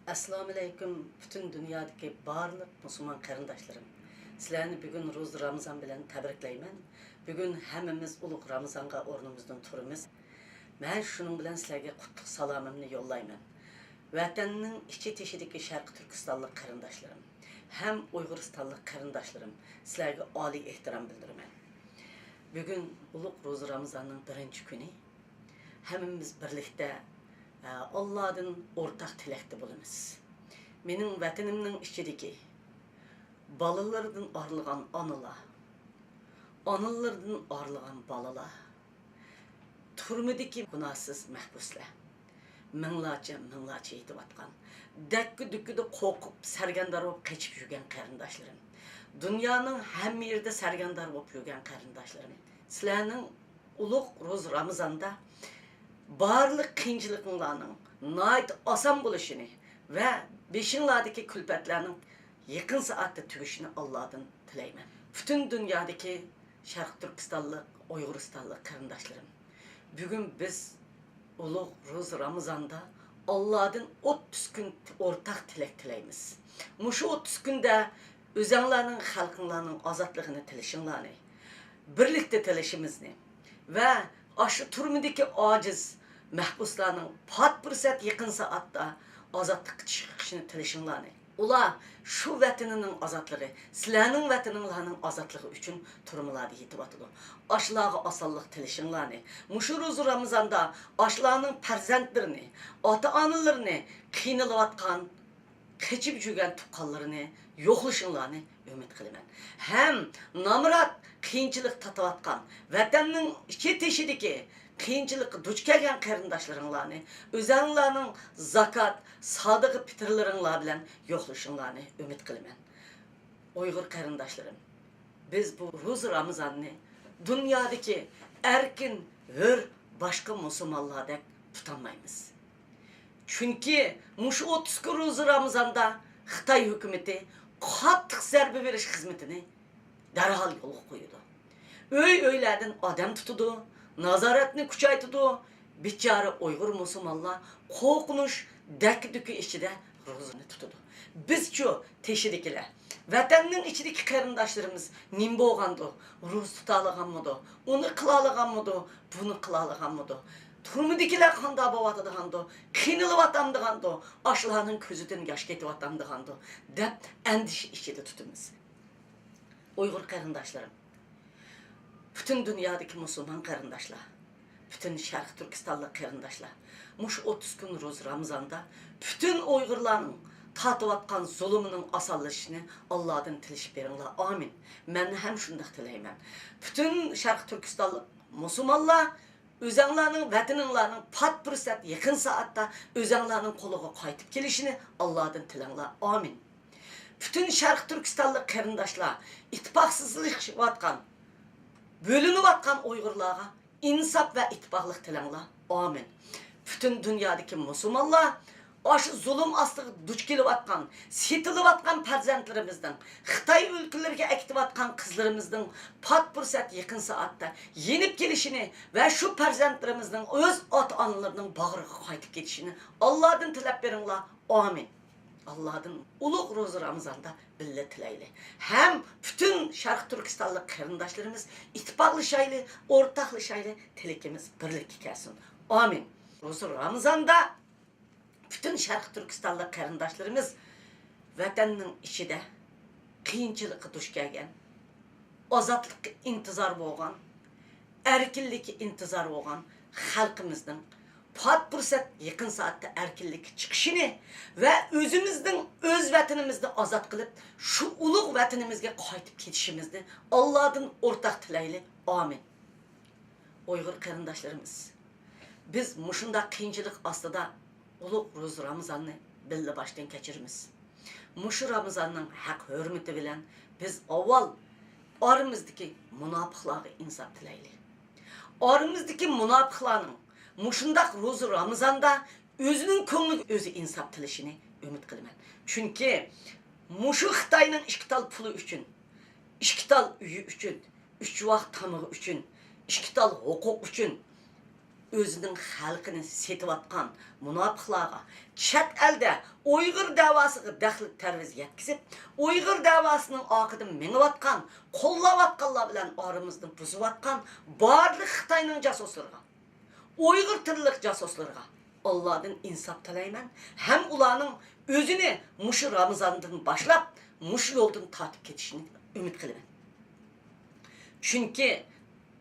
Assalomu alaykum bütün dünyadaki barliq musulmon qarindoshlarım. Sizlarni bugun ro'z Ramazon bilan tabriklayman. Bugun hammamiz ulug' Ramazonga o'rnimizdan turamiz. Men shuning bilan sizlarga qutlug' salomimni yo'llayman. Vatanning ichi teshidagi Sharq Turkistonlik qarindoshlarim, ham Uyg'uristonlik qarindoshlarim, sizlarga oliy ehtirom bildiraman. Bugun ulug' ro'z Ramazonning birinchi kuni. Hammamiz birlikda Allah'dan ortak tilekte bulunuz. Benim vatanımın içindeki balalardan arlıgan analar, analardan arlıgan balalar, turmudaki günahsız mahpuslar, minglarca yetip atkan, dakki-dukkida korkup sergandar olup kaçıp yürgen qarindoshlarım, dünyanın hem yerde sergandar olup yürgen qarindoshlarım, sizlerning ulug' ro'z Ramazonda barliq qiyinchiliklarning nayt oson bo'lishini va beshinglardagi kulfatlarning yaqin soatda tugishini Allohdan tilayman. Butun dunyodagi Sharq Turkistonlik, Uyg'uristonlik qarindoshlarim, bugun biz ulug' ro'z Ramazonda Allohdan 30 kun o'rtaq tilak tilaymiz. Mushu 30 kunda o'zinglarning xalqinglarning ozodligini tilashinglarni, birlikda tilashimizni va aşı turmudaki aciz mahbuslarning pat fursat yaqin soatda ozodlikka chiqishini tilashinglarni. Ular shu vatanining ozodligi, sizlarning vataninglarning ozodligi uchun turmularda yetib atadi. Ashlarga osonlik tilashinglarni. Mushu ro'z Ramazonda ashlarning farzandlarini, ota-onalarini qiynalayotgan, qechib yurgan tuqqanlarini yo'qlashinglarni umid qilaman. Ham namrat qiyinchilik tatayotgan vatanning ichi teshidagi qiyinchilikqa duch kelgan qarindoshlaringlarni o'zinglarning zakat, sodiqa fitrlaringlar bilan yo'qlashinglarni umid qilaman. Uyg'ur qarindoshlarim, biz bu ro'z Ramazonni dunyodagi erkin, hur boshqa musulmonlardek tutolmaymiz. Chunki mushu 30 kun ro'z Ramazonda Xitoy hukumati qattiq zarba berish xizmatini darhol yo'lga qo'ydi. Öy-öylerden adam tutudu, nazaretini kuchaytidi. Bichara Uyg'ur musulmonlar qo'rqinish dakki-dukki ichida ro'zani tutadi. Biz-chu teshidikilar, vatanning ichidagi qarindoshlarimiz nim bo'lgandi? Ro'z tuta olganmidi? Uni qila olganmidi? Buni qila olganmidi? Turmudikilar qanday bo'layotgandi? Qiynalyotgandi? Ashlarning ko'zidan yosh ketyotgandi deb andish ichida tutamiz. Uyg'ur qarindoshlarim, bütün dünyadaki musulmon qarindoshlar, bütün Sharq Turkistonlik qarindoshlar, mush 30 kun ro'z Ramazonda bütün Uyg'urlarning tatayotgan zulmining osonlashishini Allohdan tilashib beringlar. Amin. Men ham shunday tilayman. Bütün Sharq Turkistonlik musulmonlar o'zinglarning vataninglarning pat fursat yaqin soatda o'zinglarning qo'liga qaytib kelishini Allohdan tilanglar. Amin. Bütün Sharq Turkistonlik qarindoshlar ittifoqsizlashayotgan, bölünüvatkan Uygurlarga insaf ve ittifaklık tilanglar. Amin. Bütün dünyadaki musulmonlar aşı zulüm astığı duç kelivatkan, setilivatkan farzandlarimizdan, Xitoy ülkeleriga ektivatkan kızlarımızdan pat fursat yaqin soatda yenip gelişini ve şu farzandlarimizdan öz ota-onalarının bag'riga qaytib ketishini Allohdan tilab beringlar. Amin. Allah'ın ulug' ro'z Ramazonda billa tilayli. Hem bütün Sharq Turkistonlik qarindoshlarimiz ittifoqlashayli, o'rtoqlashayli, tilakimiz birlikka kelsin. Amin. Ro'z Ramazonda bütün Sharq Turkistonlik qarindoshlarimiz vatanning ichida qiyinchilikka duch kelgan, ozodlikka intizor bo'lgan, erkinlikka intizor bo'lgan xalqimizning pat fursat yaqin soatda erkinlikka chiqishini va o'zimizning o'z vatanimizni ozod qilib, shu ulug' vatanimizga qaytib ketishimizni Allohdan o'rtaq tilayli. Amin. Uyg'ur qarindoshlarimiz, biz mushunda qiyinchilik ostida ulug' ro'z Ramazonni billa boshdan kechiramiz. Mushu Ramazonning haq hurmati bilan biz avval oramizdagi munofiqlarga insof tilayli. Oramizdagi munofiqlarning mushundaq ro'z Ramazonda o'zining ko'ngli o'zi insof tilashini umid qilaman. Chunki mushu Xitoyning ikki tal puli uchun, ikki tal uyi uchun, 3 vaqt tamog'i uchun, ikki tal huquq uchun özünün xalqini setivatqan munofiqlarga chet elda Uyg'ur davosiga daxl tarviz yetkizib, Uyg'ur davosining oqidan mingivatqan, qo'llayotganlar bilan oramizni buzivatqan barliq Xitoyning jasuslariga, Uyg'ur tillik jasuslariga Allohdan insof tilayman. Ham ularning o'zini mushu Ramazondan boshlab mushu yo'ldan tortib ketishini umid qilaman. Chunki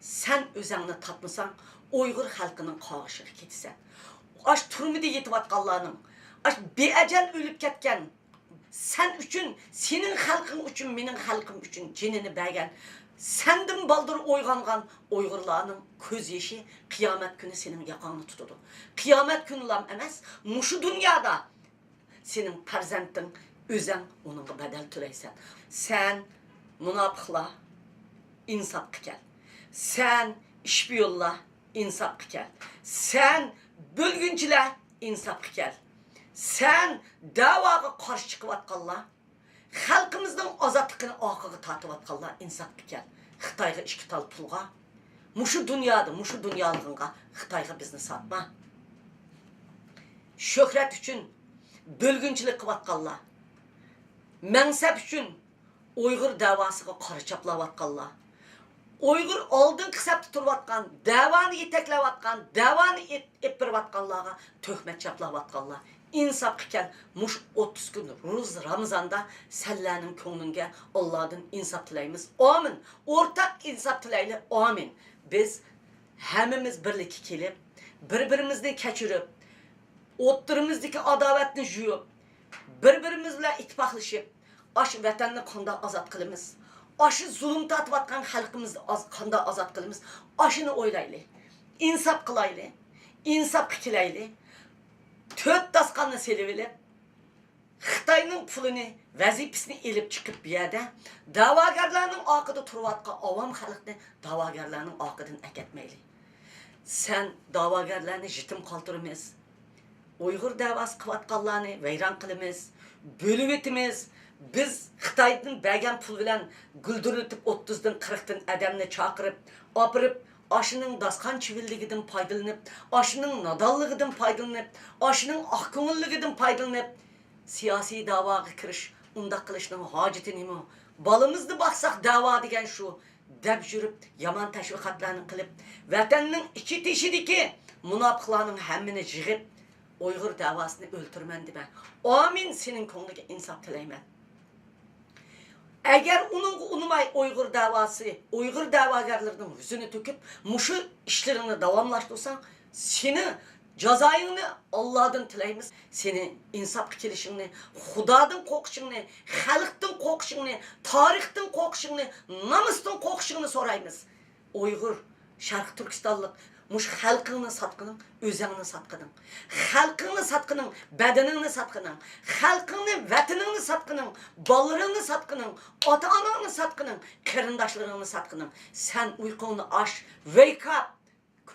sen o'zingni topmasang, Uyg'ur xalqining qog'ishiga ketasan. Aş turmida yetayotganlarning, aş beajal o'lib ketgan, sen uchun, sening xalqing uchun, mening xalqim uchun jinini bergan, sendin baldır oyg'ongan Uyg'urlarning ko'z yoshi qiyomat kuni sening yoqangni tutadi. Qiyomat kuni lam emas, mushu dunyoda sening farzanding o'zing uningga badal to'laysan. Sen munofiqlar insofga kel. Sen ishbiyullar insofga kel. Sen bölgünçiler insafga kel. Sen davaga qarshi chiqayotganlar, xalqimizning ozodligini oqiga tortayotganlar insafga kel. Xitoyga ishki tal pulga, mushu dunyoda, mushu dunyolig'inga Xitoyga bizni sotma. Shuhrat uchun bölgünçilik qilayotganlar, mansab uchun Uyg'ur davosiga qarshi chaplayotganlar, Uyg'ur oldin qisabda turayotgan, davani yetaklayotgan, davani epirayotganlarga töhmet chaplayotganlar insofga kel. Mush 30 kun ro'z Ramazonda sallarning ko'nglinga Allohdan insof tilaymiz. Amin. O'rtaq insof tilayli. Amin. Biz hammamiz birlikka kelib, bir-birimizni kechirib, o'ttirimizdagi adovatni yuyib, bir-birimiz bilan ittifoqlashib, ash vatanni qanday ozod qilamiz? Aşı zulüm tatvatkan halkımızı kanda azat kılımız. Aşını oylaylı. İnsaf kılaylı. İnsaf kilaylı. Töt daskanını selivili. Xitayning pulini, vazifasini elib chiqib bu yerda da'vogarlarning oqida turayotgan avam xalqni da'vogarlarning oqidan akatmayli. Sen da'vogarlarni yetim qoldiramiz. Uyg'ur da'vosi qilayotganlarni vayron qilamiz, bo'lib etimiz. Biz Xitoydan bergan pul bilan guldiriltib 30dan 40dan odamni chaqirib, opirib, aşının daskan çivilligidan foydalanib, aşının nadalligidan foydalanib, aşının ahko'ngilligidan foydalanib, siyosiy da'voga kirish, undaq qilishning hojati nima? Balimizni baqsaq da'vo degan shu deb yurib, yomon tashviqotlarni qilib, vatanning ichi teshidagi munofiqlarning hammini yig'ib, Uyg'ur davosini o'ltirman dema. Amin, sening ko'ngliga insof tilayman. Eğer onun unumay Uygur davası, Uygur davagarlarının yüzünü töküp muşu işlerini davamlaştırsan, seni cezayını Allah'dan tilaymiz. Seni insaf kelişini, Xudadan korkuşunu, halktan korkuşunu, tarihten korkuşunu, namustan korkuşunu soraymiz. Uygur, Şarkı Türkistanlık, muş halkını satkının, özünü satkının. Halkını satkının, bedenini satkının. Halkını, vatanını satkının, ballarını satkının, ata-ananı satkının, kırındaşlarını satkının. Sen uykunu aş, wake up.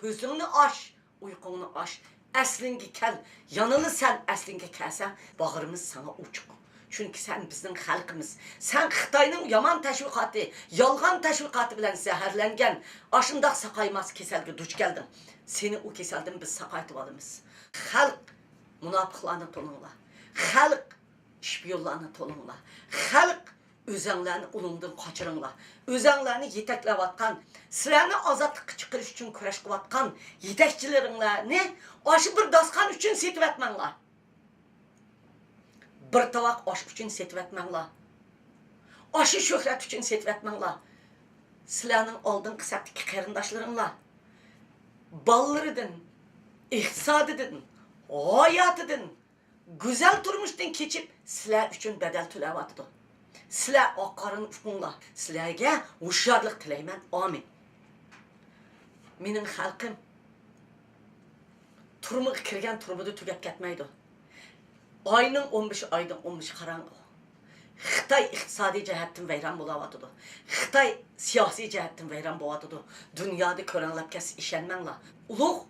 Gözünü aş, uykunu aş. Əslingi kel, yanılı sen əslingi kelsen, bağrımız sana uçuk. Çünkü sen bizim halkımız. Sen Xitayning yaman təşviqatı, yalğan təşviqatı bilen zəhərlənген, aşındaq saqaymaz keselge duç geldin. Seni o keselden biz saqaytıp alımız. Halk munafiqlarını tonunla. Halk işbiyollarını tonunla. Halk özənglərini ulundan qaçırınla. Özənglərini yetekləvatqan, sizlərni azadlıqqa çıxırış üçün kürəş qıvatqan yetekçilərinlərini aşı bir dasqan üçün setvetmenler. Bir tavaq aş üçün setvetmenler. Aşı şöhret üçün setvetmenler. Sizlərnin aldın qısabdaki qarindaşlarınla. Ballarıdın, iqtisadiydin, hayatıdın, güzel turmuşdan keçip sizlər üçün bedel tüləvatıdır. Sizlər aqarın uçqunla, sizlərə huşyarlıq tilayman. Amin. Mening xalqim turmuga kirgan turmada tugab ketmaydi. Ayning 15 aydan 15 qarang'i. Xitoy iqtisodiy jihatdan vayron bo'layotidu. Xitoy siyosiy jihatdan vayron bo'layotidu. Dunyoda ko'ranlab kes ishonmanglar. Ulug'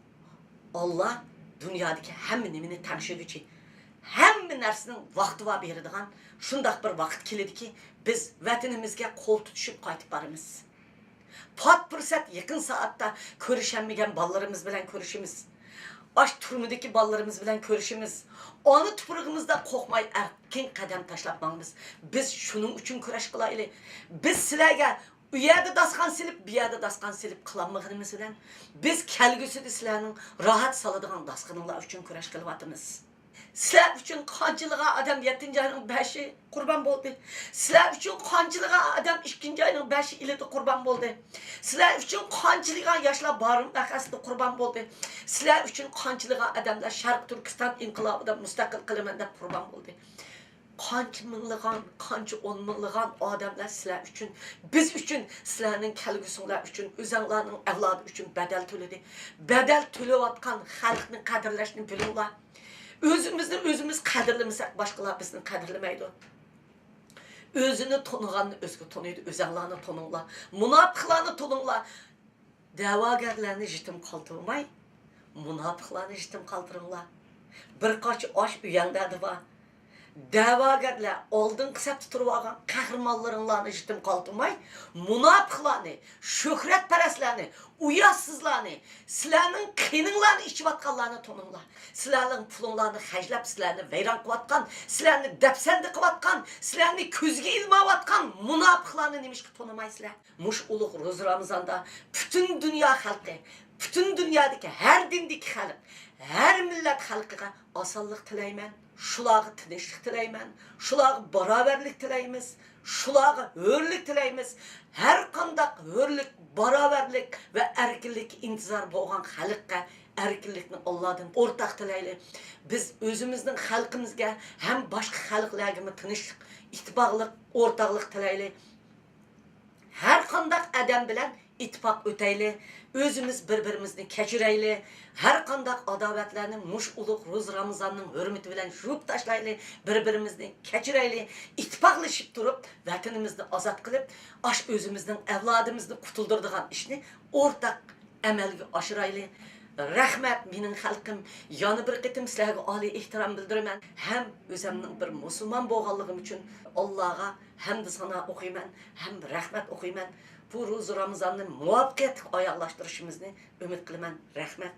Alloh dunyodagi hamma nimani tanishiguchi, hamma narsaning vaqti va beradigan shundaq bir vaqt keladiki, biz vatanimizga qo'l tutishib qaytib boramiz. Pat fırsat yakın saatte körüşenmegen ballarımız bilen körüşümüz. Aş turmudaki ballarımız bilen körüşümüz. Onu tuprağımızda kokmay erken kadem taşlapmamız. Biz şunun için kuraş kılaylı. Biz sizlerge u yerde daskan silip, bir yerde daskan silip kılanmağınımız bilen. Biz kelgüsü de sizlerinin rahat saladığın daskanınlar için kuraş kılıvatımız. Sizler için kancılığa adam 7. ayının 5'i kurban oldu. Sizler için kancılığa adam 2. ayının 5'i ile de kurban oldu. Sizler için kancılığa yaşlar barın nakasında kurban oldu. Sizler için kancılığa adamlar Şarkı Türkistan inkılabıda müstakil kılımında kurban oldu. Kanç mınlığan, kanç on mınlığan adamlar sizler için, biz için, sizlerin kelgüsünler için, üzerlerinin evladı için bedel tüledi. Bedel tülevatkan halkının kadirleşini bilirler. Özümüz kadirlimisak başkalar bizni kadirlemeydi. Özünü tonuğanını özgü tonuydu, özənlarını tonunglar, münafıqlarını tonunglar. Davagarlarını jitim kaldırmay, münafıqlarını jitim kaldırыңlar. Birkaç aş üyəndədi var. Davagarlar oldun kısap tuturvagan kahramanlarınlarını jitim kaldırmay, münafıqlarını, şöhretperestlerini, uyatsızlarını, sizlerinin kıyınlarını içip atkanlarını tonunglar. Sizlerinin pulunlarını həcləp, sizlerini veyran kıvatkan, sizlerini depsendi kıvatkan, sizlerini küzge ilmavatkan münafıqlarını nemiş ki tonumaysızlar. Muş uluq Roz Ramazan'da bütün dünya halkı, bütün dünyadaki her dindeki halk, her millet halkıga asallık tileymen, şulağı tinçlik tileymen, şulağı baraberlik tileyimiz, şulağı hörlük tileyimiz. Her kandak hörlük, baraberlik ve erkinlik intizar boğan halkka erkinlikni Allah'dan ortak tileyli. Biz özümüzün halkımızga hem başka halklarga tinçlik, itibaqlık, ortaklık tileyli. Her kandak adam bilen ittifak öteyli, özümüz birbirimizni keçireyli, her kandak adavetlerini muş uluq Roz Ramazan'ın hürmeti bilen şurup taşlaylı, birbirimizni keçireyli, ittifaklaşıp durup, vatanimizni azat kılıp, aş özümüzden evladımızını kutuldurduğun işini ortak emelge aşıraylı. Rahmet menin halkım, yanı bir qitim sizlerge ali ihtiram bildirimen. Hem özümün bir Müslüman boğallığım için Allah'a hem de sana okuyman, hem rahmet okuyman. Bu Roz Ramazan'ın muvaffaqiyet ayaklaştırışımızını ümit kılıman. Rahmet.